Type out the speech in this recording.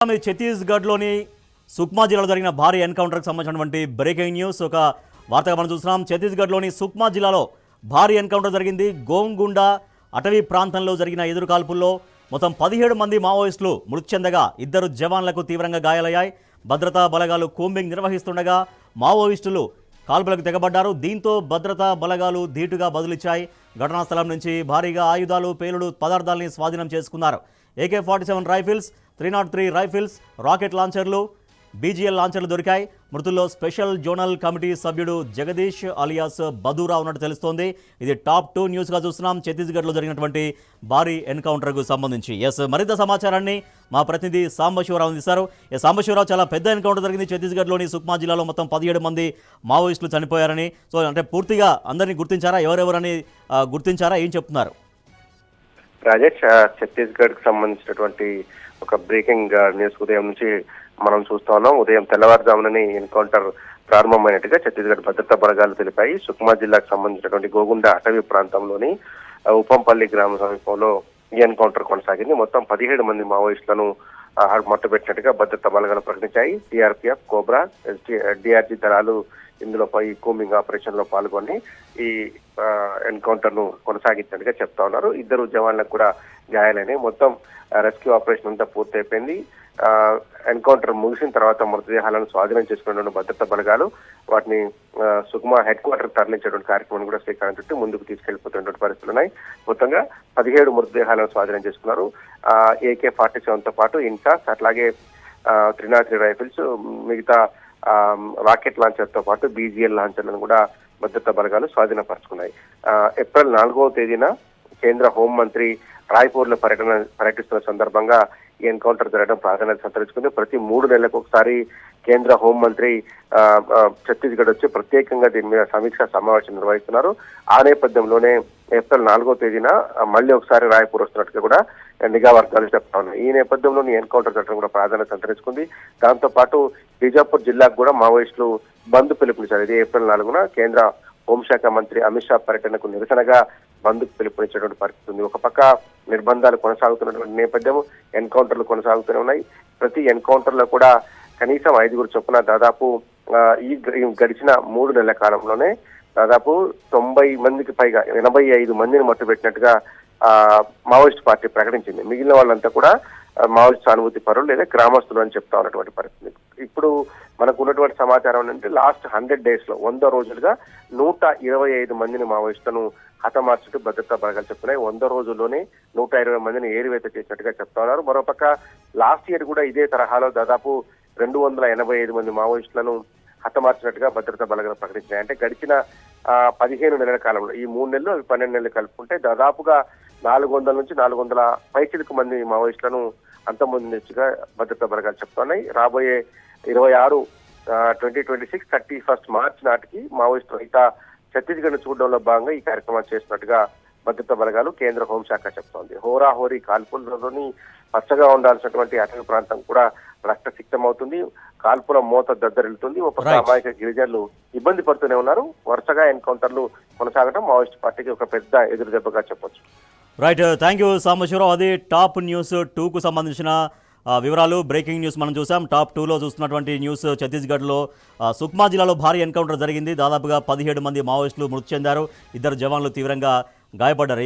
ఛత్తీస్గఢ్లోని సుక్మా జిల్లాలో జరిగిన భారీ ఎన్కౌంటర్కి సంబంధించినటువంటి బ్రేకింగ్ న్యూస్ ఒక వార్తగా మనం చూస్తున్నాం. ఛత్తీస్గఢ్లోని సుక్మా జిల్లాలో భారీ ఎన్కౌంటర్ జరిగింది. గోంగుండా అటవీ ప్రాంతంలో జరిగిన ఎదురుకాల్పుల్లో మొత్తం 17 మంది మావోయిస్టులు మృతి చెందగా 2 జవాన్లకు తీవ్రంగా గాయాలయ్యాయి. భద్రతా బలగాలు కూంబింగ్ నిర్వహిస్తుండగా మావోయిస్టులు కాల్పులకు తెగబడ్డారు. దీంతో భద్రతా బలగాలు ధీటుగా బదులిచ్చాయి. ఘటనా స్థలం నుంచి భారీగా ఆయుధాలు, పేలుడు పదార్థాలని స్వాధీనం చేసుకున్నారు. AK-47 రైఫిల్స్, 303 రైఫిల్స్, రాకెట్ లాంచర్లు, BGL లాంచర్లు దొరికాయి. మృతుల్లో స్పెషల్ జోనల్ కమిటీ సభ్యుడు జగదీష్ అలియాస్ బదూరా ఉన్నట్టు తెలుస్తోంది. ఇది టాప్ 2 న్యూస్గా చూస్తున్నాం ఛత్తీస్గఢ్లో జరిగినటువంటి భారీ ఎన్కౌంటర్కు సంబంధించి. మరింత సమాచారాన్ని మా ప్రతినిధి సాంబశివరావు అందిస్తారు. సాంబశివరావు, చాలా పెద్ద ఎన్కౌంటర్ జరిగింది ఛత్తీస్గఢ్లోని సుక్మా జిల్లాలో. మొత్తం 17 మంది మావోయిస్టులు చనిపోయారని, అంటే పూర్తిగా అందరినీ గుర్తించారా? ఎవరెవరని గుర్తించారా? ఏం చెప్తున్నారు? రాజేష్, ఛత్తీస్గఢ్ కి సంబంధించినటువంటి ఒక బ్రేకింగ్ న్యూస్ ఉదయం నుంచి మనం చూస్తా ఉన్నాం. ఉదయం తెల్లవారుజామునని ఎన్కౌంటర్ ప్రారంభమైనట్టుగా ఛత్తీస్గఢ్ భద్రతా బలగాలు తెలిపాయి. సుక్మా జిల్లాకు సంబంధించినటువంటి గోగుండా అటవీ ప్రాంతంలోని ఉపంపల్లి గ్రామ సమీపంలో ఈ ఎన్కౌంటర్ కొనసాగింది. మొత్తం 17 మంది మావోయిస్టులను మట్టుబెట్టినట్టుగా భద్రతా బలగాలు ప్రకటించాయి. CRPF, కోబ్రా, DRG దళాలు ఇందులో ఈ కూంబింగ్ ఆపరేషన్ లో పాల్గొని ఈ ఎన్కౌంటర్ ను కొనసాగించినట్టుగా చెప్తా ఉన్నారు. 2 జవాన్లకు కూడా గాయాలైనాయి. మొత్తం రెస్క్యూ ఆపరేషన్ అంతా పూర్తయిపోయింది. ఎన్కౌంటర్ ముగిసిన తర్వాత మృతదేహాలను స్వాధీనం చేసుకున్న భద్రతా బలగాలు వాటిని సుకుమా హెడ్ క్వార్టర్ తరలించేటువంటి కార్యక్రమం కూడా శ్రీకారం చుట్టి ముందుకు తీసుకెళ్లిపోతున్నటువంటి పరిస్థితులు ఉన్నాయి. మొత్తంగా 17 మృతదేహాలను స్వాధీనం చేసుకున్నారు. AK-47 తో పాటు ఇన్సాస్, అట్లాగే 303 రైఫిల్స్, మిగతా రాకెట్ లాంచర్ తో పాటు BGL లాంచర్లను కూడా భద్రతా బలగాలు స్వాధీనపరుచుకున్నాయి. ఏప్రిల్ 4వ తేదీన కేంద్ర హోంమంత్రి రాయ్పూర్ లో పర్యటిస్తున్న సందర్భంగా ఈ ఎన్కౌంటర్ జరగడం ప్రాధాన్యత సంతరించుకుంది. ప్రతి 3 నెలలకు ఒకసారి కేంద్ర హోంమంత్రి ఛత్తీస్గఢ్ వచ్చి ప్రత్యేకంగా దీని మీద సమీక్షా సమావేశం నిర్వహిస్తున్నారు. ఆ నేపథ్యంలోనే ఏప్రిల్ 4వ తేదీన మళ్ళీ ఒకసారి రాయ్పూర్ వస్తున్నట్టుగా కూడా నిఘా వర్గాలు చెప్తా ఉన్నాయి. ఈ నేపథ్యంలోని ఎన్కౌంటర్ జరగడం కూడా ప్రాధాన్యత సంతరించుకుంది. దాంతో పాటు బీజాపూర్ జిల్లాకు కూడా మావోయిస్టులు బంద్ పిలుపునిచ్చారు. ఇది ఏప్రిల్ 4న కేంద్ర హోంశాఖ మంత్రి అమిత్ షా పర్యటనకు నిరసనగా బంద్కు పిలుపునిచ్చేటువంటి పరిస్థితి ఉంది. ఒక పక్క నిర్బంధాలు కొనసాగుతున్నటువంటి నేపథ్యం, ఎన్కౌంటర్లు కొనసాగుతూనే ఉన్నాయి. ప్రతి ఎన్కౌంటర్ లో కూడా కనీసం 5 చొప్పున దాదాపు ఈ గడిచిన 3 నెలల కాలంలోనే దాదాపు 90 మందికి పైగా 85 మందిని మట్టుబెట్టినట్టుగా మావోయిస్ట్ పార్టీ ప్రకటించింది. మిగిలిన వాళ్ళంతా కూడా మావోయిస్ట్ సానుభూతి పరులు లేదా గ్రామస్తులు అని చెప్తా ఉన్నటువంటి పరిస్థితి. ఇప్పుడు మనకు ఉన్నటువంటి సమాచారం ఏంటంటే లాస్ట్ 100 days లో 100 రోజులుగా 125 మందిని మావోయిస్టులను హతమార్చుతూ భద్రతా బలగాలు చెప్తున్నాయి. 100 రోజుల్లోనే 120 మందిని ఏరివేత చేసినట్టుగా చెప్తా ఉన్నారు. మరోపక్క లాస్ట్ ఇయర్ కూడా ఇదే తరహాలో దాదాపు 285 మంది మావోయిస్టులను హతమార్చినట్టుగా భద్రతా బలగాలు ప్రకటించాయి. అంటే గడిచిన 15 నెలల కాలంలో ఈ 3 నెలలు, అవి 12 నెలలు కలుపుకుంటే దాదాపుగా 400 నుంచి 400 పైచిలకు మంది మావోయిస్టులను అంతమొందించిగా భద్రతా బలగాలు చెప్తున్నాయి. రాబోయే 2026 31 మార్చి నాటికి మావోయిస్టు రహిత ఛత్తీస్గఢ్ చూడడంలో భాగంగా ఈ కార్యక్రమాలు చేస్తున్నట్టుగా భద్రతా బలగాలు కేంద్ర హోంశాఖ చెప్తోంది. హోరాహోరీ కాల్పులలోని పచ్చగా ఉండాల్సినటువంటి అటవీ ప్రాంతం కూడా రక్తసిక్తమవుతుంది. కాల్పుల మోత దద్దరిల్లుతుంది. ఒక అమాయక గిరిజనులు ఇబ్బంది పడుతూనే ఉన్నారు. వరుసగా ఎన్కౌంటర్లు కొనసాగడం మావోయిస్ట్ పార్టీకి ఒక పెద్ద ఎదురు దెబ్బగా చెప్పొచ్చు. Right, thank you Sambasivarao. అది టాప్ న్యూస్ 2కు సంబంధించిన వివరాలు, బ్రేకింగ్ న్యూస్ మనం చూసాం. టాప్ 2లో చూస్తున్నటువంటి న్యూస్, ఛత్తీస్గఢ్లో సుక్మా జిల్లాలో భారీ ఎన్కౌంటర్ జరిగింది. దాదాపుగా 17 మంది మావోయిస్టులు మృతి చెందారు. 2 జవాన్లు తీవ్రంగా గాయపడ్డారు.